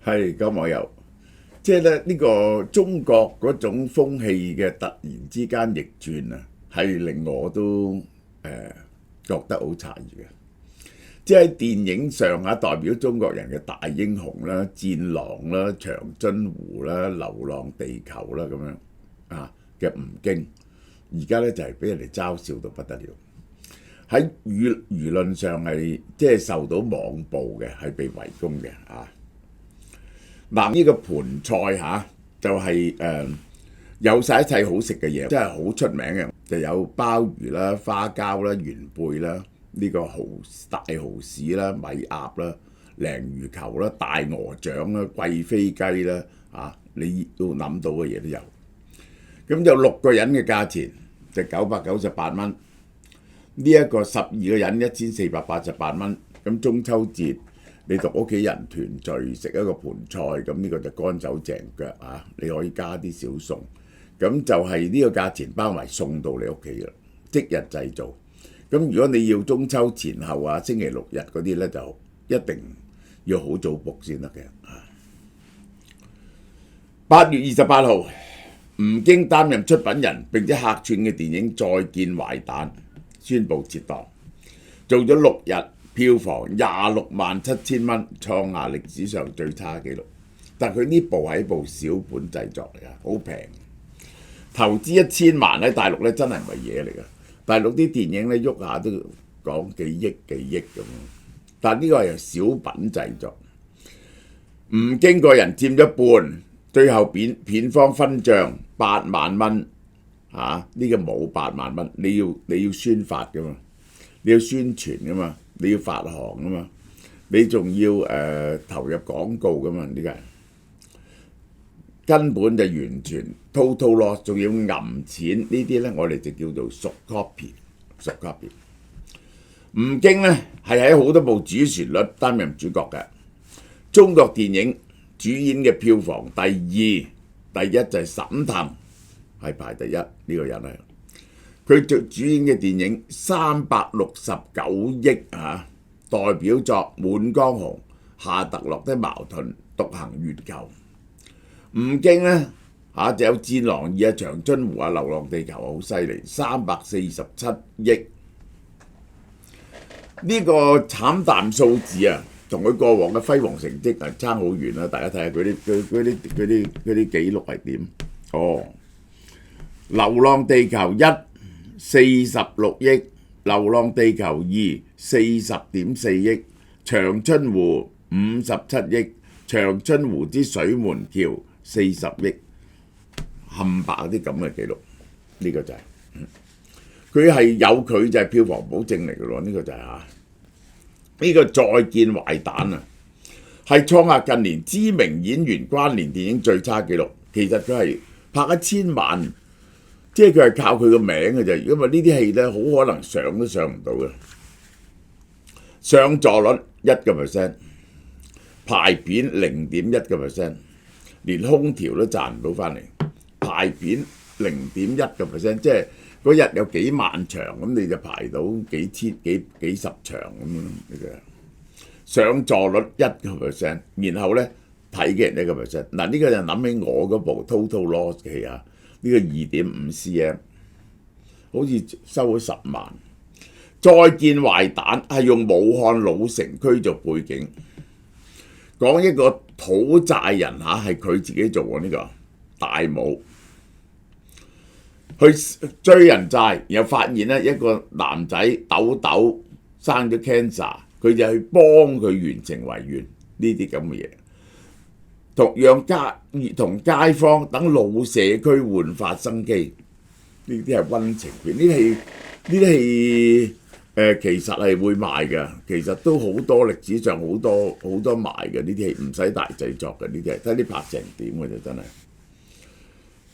係咁我又即係咧呢個中國嗰種風氣嘅突然之間逆轉啊，係令我都覺得好詫異嘅。即係喺電影上代表中國人嘅大英雄啦、戰狼啦、長津湖啦、流浪地球啦咁樣嘅吳京，而家咧就係俾人哋嘲笑到不得了。喺輿論上係即係受到網暴嘅，係被圍攻嘅嗱，呢個盤菜就係有晒一切好食嘅嘢，真係好出名嘅，就有鮑魚啦、花膠啦、元貝啦、呢個大蠔豉啦、米鴨啦、鯪魚球啦、大鵝掌啦、貴妃雞啦你要諗到嘅嘢都有。咁就6個人嘅價錢就998蚊，呢一個12個人1488蚊。咁中秋節你同屋企人團聚食一個盤菜，咁呢個就乾手淨腳你可以加啲小餸，咁就係呢個價錢包埋送到你屋企嘅，即日製造。咁如果你要中秋前後星期6日嗰啲呢，就一定要好早 book 先得嘅。8月28號，吳京擔任出品人並且客串嘅電影《再見壞蛋》宣布撤檔，做咗6日，票房267000蚊，創下歷史上最差紀錄。但佢呢部係一部小本製作嚟㗎，好平，投資1000萬喺大陸咧真係唔係嘢嚟㗎。大陸啲電影咧喐下都講幾億咁，但呢個係小品製作。吳京個人佔咗半，最後片方分賬8萬蚊呢個冇8萬蚊，你要宣發㗎嘛，你要宣傳㗎嘛，你要發行㗎嘛，你仲要投入廣告㗎嘛，呢個根本就完全 total loss， 仲要揞錢呢啲咧，我哋就叫做熟 copy。吳京咧係喺好多部主旋律擔任主角嘅，中國電影主演嘅票房第2，第一就係沈騰，係排第一呢個人係。佢主演嘅電影369億代表作《滿江紅》、夏特洛的矛盾、獨行月球。吳京呢就有戰狼2、長津湖、流浪地球好犀利，347億。呢個慘淡數字同佢過往嘅輝煌成績差好遠啦！大家睇下佢啲記錄係點？流浪地球1 46億，流浪地球2 40.4億，長津湖57億，長津湖之水門橋40億，冚唪唥啲咁嘅記錄，呢個就係佢係有佢就係票房保證嚟嘅咯。呢個就係呢個再見壞蛋係創下近年知名演員關聯電影最差紀錄。其實佢係拍1000萬，即係佢係靠佢個名嘅啫。因為呢啲戲咧好可能上都上唔到嘅，上座率1%，排片0.1%，連空調都賺唔到翻嚟。排片0.1%，即係嗰日有幾萬場，咁你就排到幾十場咁樣。上座率1%，然後咧睇嘅人1%。嗱，呢個就諗起我嗰部 Total Loss 嘅戲呢個2.5 cm， 好似收咗10萬。再見壞蛋係用武漢老城區做背景，講一個討債人係佢自己做呢個大武，去追人債，然後發現咧一個男仔豆生咗 cancer， 佢就去幫佢完成遺願呢啲咁嘅嘢，同街坊等老社區煥發生機，呢啲係溫情片。呢啲戲其實係會賣嘅，其實都好多歷史上好多賣嘅呢啲戲，唔使大製作嘅呢啲係，睇啲拍成點嘅就真係。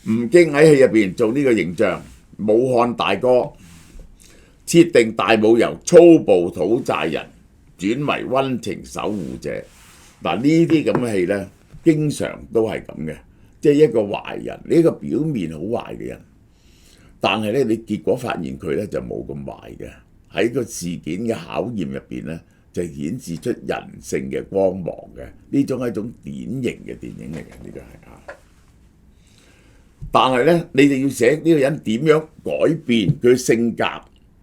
吳京喺戲入邊做呢個形象，武漢大哥，設定大武由粗暴討債人轉為溫情守護者。嗱，呢啲咁嘅戲呢，經常都係咁嘅，即係一個壞人，呢個表面好壞嘅人，但係呢，你結果發現佢呢就冇咁壞嘅，喺個事件嘅考驗入邊呢，就就顯示出人性嘅光芒嘅，呢種係一種典型嘅電影嚟嘅，呢個係啊。但係咧，你哋要寫呢個人點樣改變佢性格，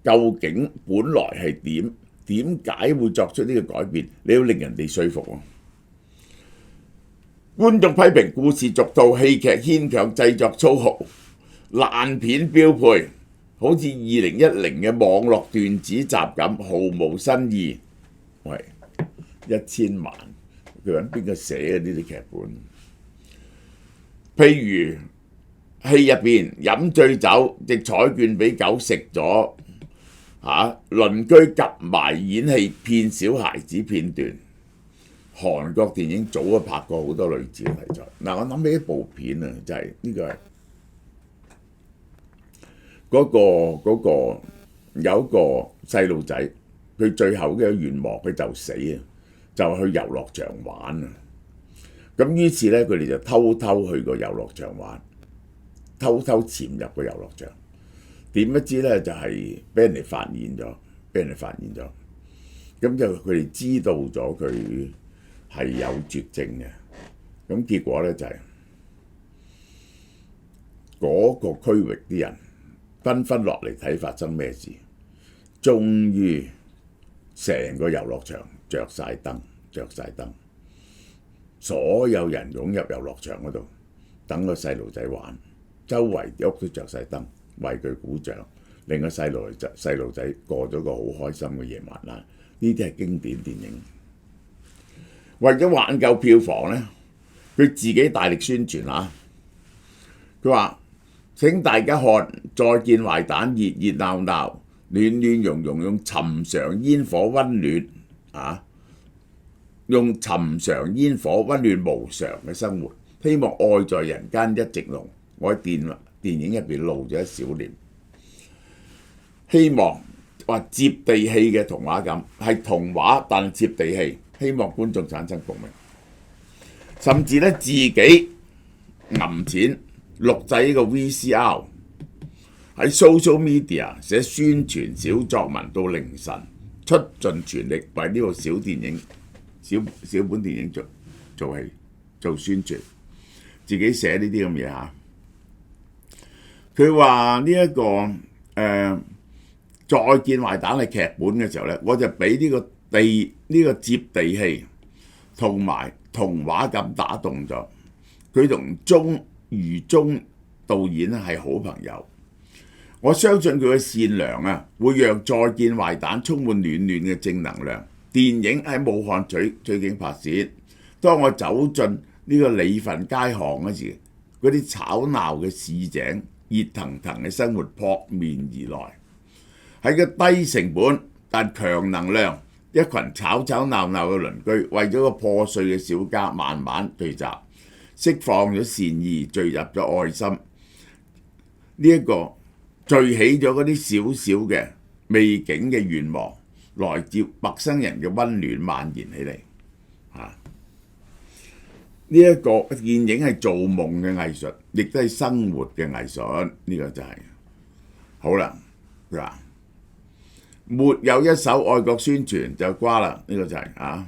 究竟本來係點？點解會作出呢個改變？你要令人哋說服喎。觀眾批評故事俗套、戲劇牽強、製作粗豪、爛片標配，好似2010嘅網絡段子集咁，毫無新意。喂，1000萬，佢揾邊個寫呢啲劇本？譬如戲入邊飲醉酒，隻彩券俾狗食咗，鄰居夾埋演戲騙小孩子片段。韓國電影早就拍過好多類似嘅題材。嗱，我諗起一部片啊，就係呢個係嗰個有一個細路仔，佢最後嘅願望佢就死啊，就去遊樂場玩啊。咁於是咧，佢哋就偷偷去個遊樂場玩，偷偷潛入個遊樂場。點不知咧就係俾人哋發現咗，咁就佢哋知道咗佢係有絕症嘅，咁結果咧就係嗰個區域啲人紛紛落嚟睇發生咩事，終於成個遊樂場着晒燈，所有人湧入遊樂場嗰度等個細路仔玩，周圍啲屋都着晒燈，為佢鼓掌，令個細路仔過咗個好開心嘅夜晚啦。呢啲係經典電影。為咗挽救票房咧，佢自己大力宣傳啊！佢話：請大家看《再見壞蛋》，熱熱鬧鬧、暖暖融融，用尋常煙火温暖用尋常煙火温暖無常嘅生活，希望愛在人間一直濃。我喺電影入邊露咗一小臉，希望話接地氣嘅童話感，係童話但接地氣。希望觀眾產生共鳴，甚至咧自己揞錢錄製呢個 VCR， 喺 social media 寫宣傳小作文到凌晨，出盡全力為呢個小本電影做戲做宣傳，自己寫呢啲咁嘢嚇。佢話呢一個再見壞蛋係劇本嘅時候咧，我就俾呢個接地氣同埋童話咁打動咗佢，同余宗導演係好朋友。我相信佢嘅善良啊，會讓再見壞蛋充滿暖暖嘅正能量。電影喺武漢取景拍攝，當我走進呢個理份街巷嗰時，嗰啲吵鬧嘅市井、熱騰騰嘅生活撲面而來，喺個低成本但強能量。一群吵吵鬧鬧嘅鄰居，為咗個破碎嘅小家慢慢聚集，釋放咗善意，聚入咗愛心。呢一個聚起咗嗰啲小小嘅未竟嘅願望，來自陌生人嘅温暖蔓延起嚟。呢一個電影係做夢嘅藝術，亦都係生活嘅藝術。呢個就係好啦，佢話。沒有一首愛國宣傳就瓜啦，呢個就係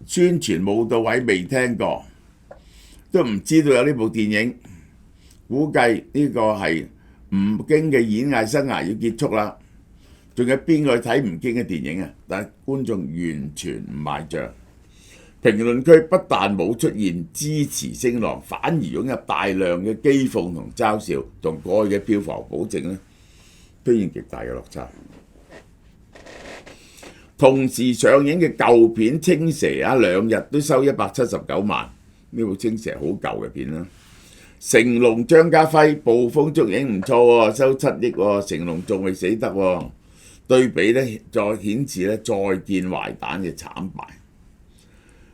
宣傳冇到位，未聽過，都唔知道有呢部電影。估計呢個係吳京嘅演藝生涯要結束啦。仲有邊個去睇吳京嘅電影啊？但係觀眾完全唔買帳。評論區不但冇出現支持聲浪，反而湧入大量嘅譏諷同嘲笑，同過去嘅票房保證咧出現極大嘅落差。同時上映嘅舊片《青蛇》2日都收179萬，呢部《青蛇》好舊嘅片啦。成龍、張家輝捕風捉影唔錯喎，收7億喎，成龍仲未死得喎。對比咧，再顯示咧再見壞蛋嘅慘敗。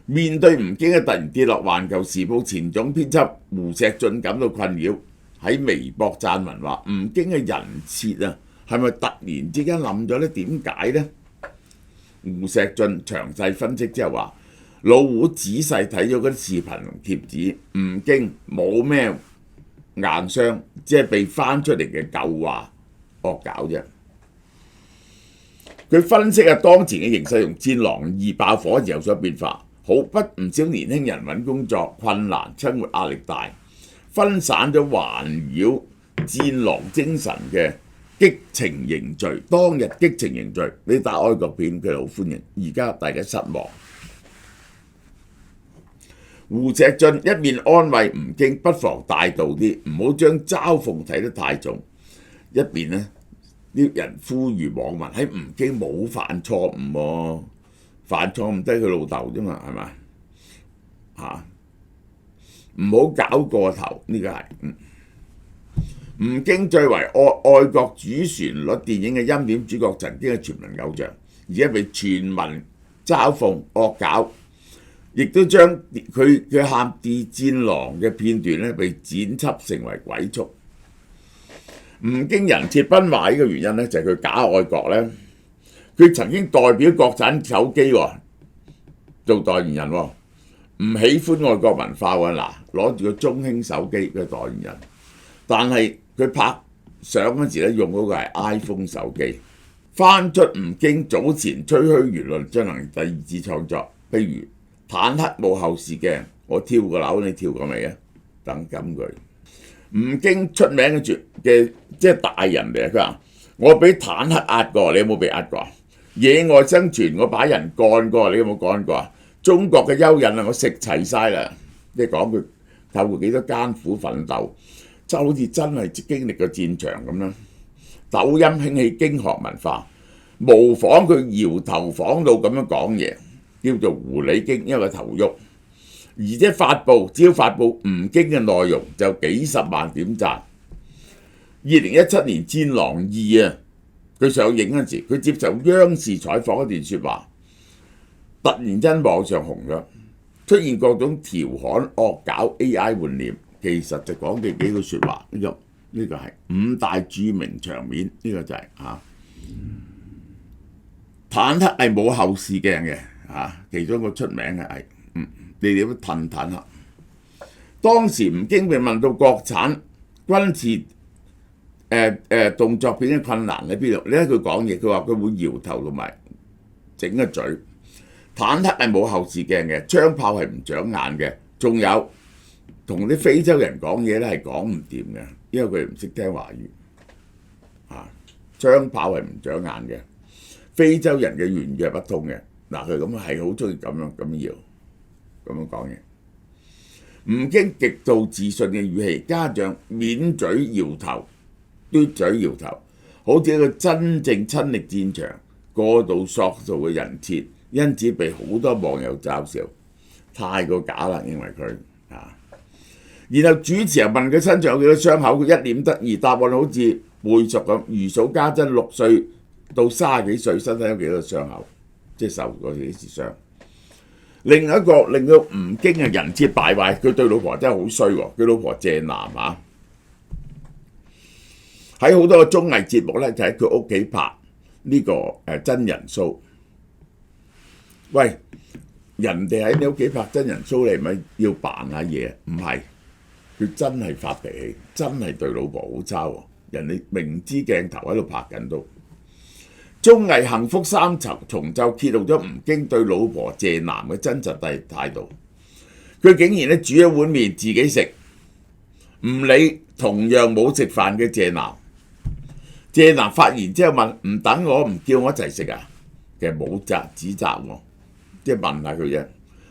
面對吳京嘅突然跌落，《環球時報》前總編輯胡錫進感到困擾，喺微博撰文話：吳京嘅人設啊，係咪突然之間冧咗咧？點解咧？胡錫進詳細分析之後話：老胡仔細睇咗嗰啲視頻同貼紙，吳京冇咩硬傷，只係被翻出嚟嘅舊話惡搞啫。佢分析當前嘅形勢同戰狼2爆火時有所變化，唔少年輕人揾工作困難，生活壓力大，分散咗環繞戰狼精神嘅激情凝聚。當日激情凝聚，你打愛國片佢哋好歡迎，而家大家失望。胡錫進一面安慰吳京不妨大度啲，唔好將嘲諷睇得太重，一邊呢啲人呼籲網民喺吳京冇犯錯誤喎，犯錯誤都係佢老豆啫嘛，係咪嚇？唔好搞過頭，呢個係吳京最為愛國主旋律電影嘅欽點主角，曾經係全民偶像，而家被全民嘲諷惡搞。亦都將佢喊跌戰狼嘅片段咧，被剪輯成為鬼畜。吳京人設崩壞呢個原因咧，就係佢假愛國咧。佢曾經代表國產手機做代言人，唔喜歡愛國文化喎。嗱，攞住個中興手機嘅代言人，但係佢拍相嗰時咧，用嗰個係 iPhone 手機，翻出吳京早前吹噓言論進行第二次創作，譬如坦克冇後視鏡，我跳個樓，你跳過未啊？等金句。吳京出名嘅即係大人嚟，佢話我俾坦克壓過，你有冇被壓過？野外生存我把人幹過，你有冇幹過？中國嘅蚯蚓我食齊晒啦！即係講佢透過幾多艱苦奮鬥，就好似真係經歷過戰場咁啦。抖音興起經學文化，模仿佢搖頭晃腦咁樣講嘢，叫做狐狸精，因為頭喐，而且只要發布吳京嘅內容就幾十萬點讚。2017年戰狼2啊，佢上映嗰陣時，佢接受央視採訪一段説話，突然間網上紅咗，出現各種調侃惡搞 AI 換臉，其實就講嘅幾句説話，呢個係5大著名場面，呢個就係坦克係冇後視鏡嘅。其中一個出名嘅係，你點樣褪坦克？當時吳京被問到國產軍事動作片嘅困難喺邊度？你睇佢講嘢，佢話佢會搖頭同埋整個嘴。坦克係冇後視鏡嘅，槍炮係唔長眼嘅，仲有同啲非洲人講嘢咧係講唔掂嘅，因為佢哋唔識聽華語。槍炮係唔長眼嘅，非洲人嘅言語係不通嘅。嗱，佢咁係好中意咁樣講嘢。吳京極度自信嘅語氣，加上抿嘴搖頭、嘟嘴搖頭，好似一個真正親歷戰場、過度塑造嘅人設，因此被好多網友嘲笑，太過假啦，認為佢。然後主持人問佢身上有幾多傷口，佢一臉得意，答案好似背熟咁，如數家珍，6歲到30幾歲，身體有幾多傷口？即係受過幾次傷。另一個令到吳京嘅人設敗壞，佢對老婆真係好衰喎。佢老婆謝楠喺好多個綜藝節目咧，就喺佢屋企拍呢個真人 show。喂，人哋喺你屋企拍真人 show，你咪要扮下嘢？唔係，佢真係發脾氣，真係對老婆好差喎。人哋明知鏡頭喺度拍緊都。綜藝《幸福三重奏》揭露咗吳京對老婆謝楠嘅真實態度。佢竟然咧煮一碗麵自己食，唔理同樣冇食飯嘅謝楠。謝楠發言之後問：唔等我，唔叫我一齊食啊？其實冇指責喎，即係問下佢啫。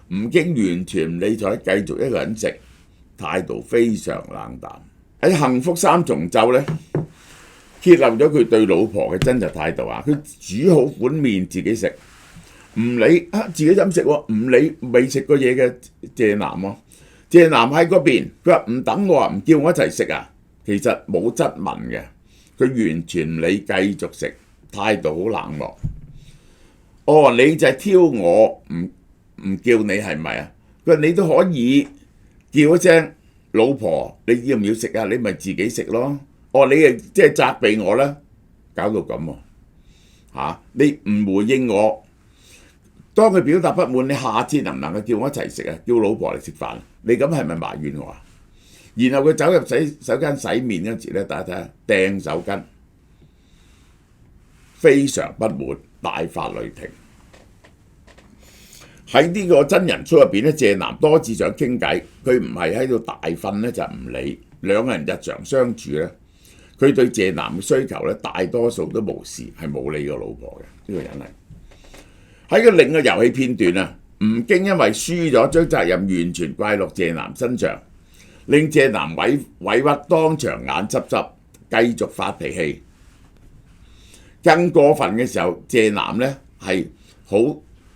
吳京完全唔理睬，繼續一個人食，態度非常冷淡。喺《幸福三重奏》咧，揭露咗佢對老婆嘅真實態度啊！佢煮好碗麵自己食，唔理自己飲食喎，唔理未食過嘢嘅謝楠喎。謝楠喺嗰邊，佢話唔等我啊，唔叫我一齊食啊！其實冇質問嘅，佢完全唔理，繼續食，態度好冷漠。哦，你就係挑我唔叫你係咪啊？佢話你都可以叫一聲老婆，你要唔要食啊？你咪自己食咯。哦，你誒即係責備我啦，搞到咁喎，你唔回應我，當佢表達不滿，你下次能唔能夠叫我一齊食啊？叫老婆嚟食飯，你咁係咪埋怨我啊？然後佢走入洗手間洗面嗰時咧，大家睇下掟手巾，非常不滿，大發雷霆。喺呢個真人 show 入邊咧，謝楠多次想傾偈，佢唔係喺度大瞓咧就唔理。兩個人日常相處咧，佢對謝楠嘅需求咧大多數都無視，係冇理過老婆嘅。呢個人係喺個另一個遊戲片段啊，吳京因為輸咗，將責任完全怪落謝楠身上，令謝楠委屈當場眼濕濕，繼續發脾氣。更過分嘅時候，謝楠咧係好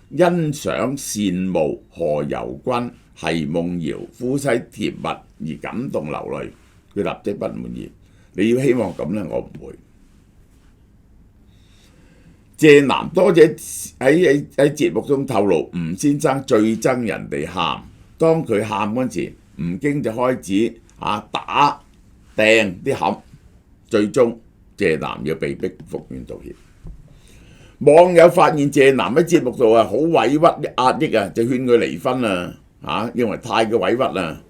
欣賞羨慕何猷君、奚夢瑤夫妻甜蜜而感動流淚，佢立即不滿意。你要希望咁咧，我唔會。謝楠多謝喺節目中透露，吳先生最憎人哋喊，當佢喊嗰陣時，吳京就開始打掟啲盒，最終謝楠要被逼服軟道歉。網友發現謝楠喺節目度好委屈壓抑就勸佢離婚啦，認為太過委屈啦，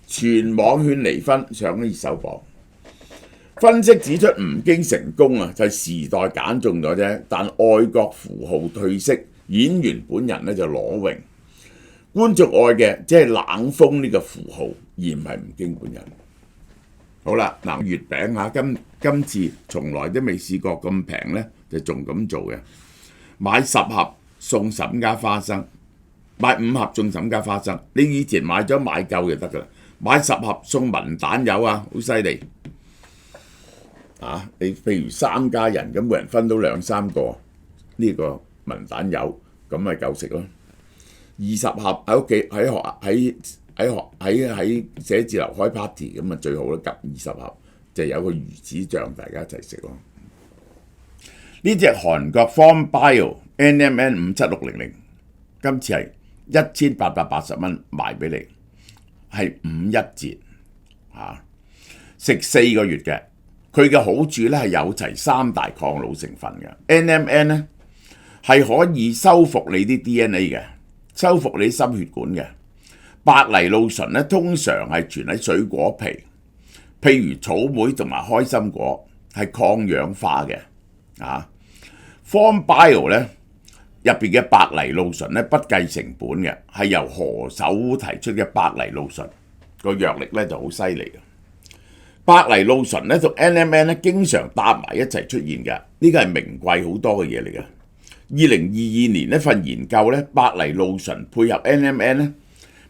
全網勸離婚上咗熱搜榜。分析指出，吳京成功就係時代揀中咗啫，但愛國符號退色，演員本人咧就攞榮，觀眾愛嘅即係冷鋒呢個符號，而唔係吳京本人。好啦，月餅今次從來都未試過咁平咧，就仲咁做嘅，買10盒送沈家花生，買5盒送沈家花生。你以前買咗買夠就得噶啦，買10盒送文蛋柚好犀利。你譬如3家人咁，每人分到2-3個呢個文蛋柚，咁咪夠食咯。20盒喺屋企喺寫字樓開 party 咁啊，最好啦，夾20盒就有個魚子醬，大家一齊食咯。呢隻韓國 Form Bio NMN 57600，今次係1880蚊賣俾你，係51折食4個月嘅。佢嘅好處咧係有齊3大抗老成分嘅。NMN 咧係可以修復你啲 DNA 嘅，修復你心血管嘅。白藜蘆醇咧通常係存喺水果皮，譬如草莓同埋開心果，係抗氧化嘅。Form Bio 咧入邊嘅白藜蘆醇咧不計成本嘅，係由何首烏提出嘅白藜蘆醇，個藥力咧就好犀利嘅。白藜蘆醇咧同 NMN 咧經常搭埋一齊出現嘅，呢個係名貴好多嘅嘢嚟嘅。2022年一份研究咧，白藜蘆醇配合 NMN 咧，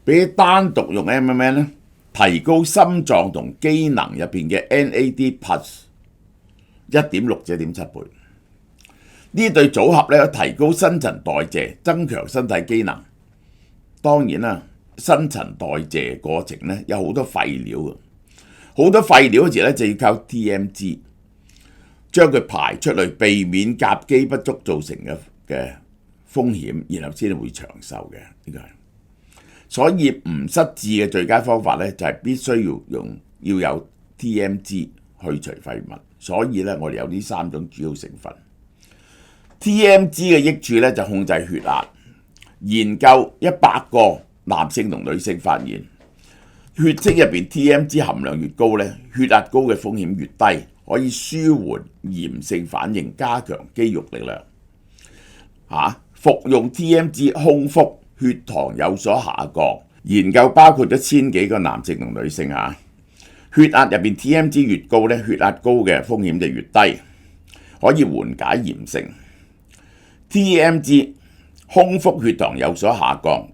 比單獨用 NMN 咧提高心臟同機能入邊嘅 NAD+ 1.6至 1.7 倍。呢對組合咧提高新陳代謝，增強身體機能。當然啦，新陳代謝過程咧有好多廢料嘅。好多廢料嗰時咧就要靠 TMG 將佢排出嚟，避免甲基不足造成嘅風險，然後先會長壽嘅。呢個係，所以唔失智嘅最佳方法咧就係必須要有 TMG 去除廢物。所以咧我哋有呢3種主要成分。TMG 嘅益處咧就控制血壓。研究100個男性同女性發現，血清入邊 TMG 含量越高咧，血壓高嘅風險越低，可以舒緩炎性反應，加強肌肉力量。服用 TMG 空腹，血糖有所下降。研究包括咗1000幾個男性同女性血壓入邊 TMG 越高咧，血壓高嘅風險就越低，可以緩解炎症。TMG 空腹血糖有所下降，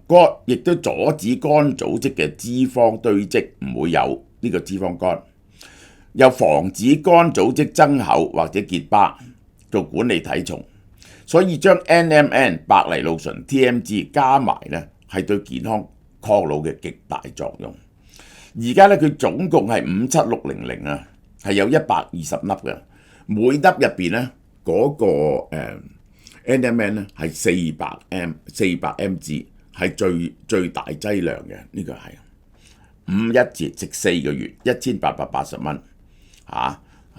亦都阻止肝組織嘅脂肪堆積，唔會有呢個脂肪肝，又防止肝組織增厚或者結疤，做管理體重。所以將 NMN 白藜蘆醇 TMG 加埋咧，係對健康抗老嘅極大作用。而家咧佢總共係57600係有120粒嘅，每粒入邊咧嗰個NMN 咧係400 mg， 係最大劑量嘅。呢個係51折食4個月，1880蚊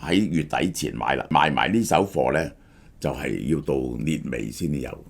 喺月底前買啦，賣埋呢手貨咧就係要到年尾先至有。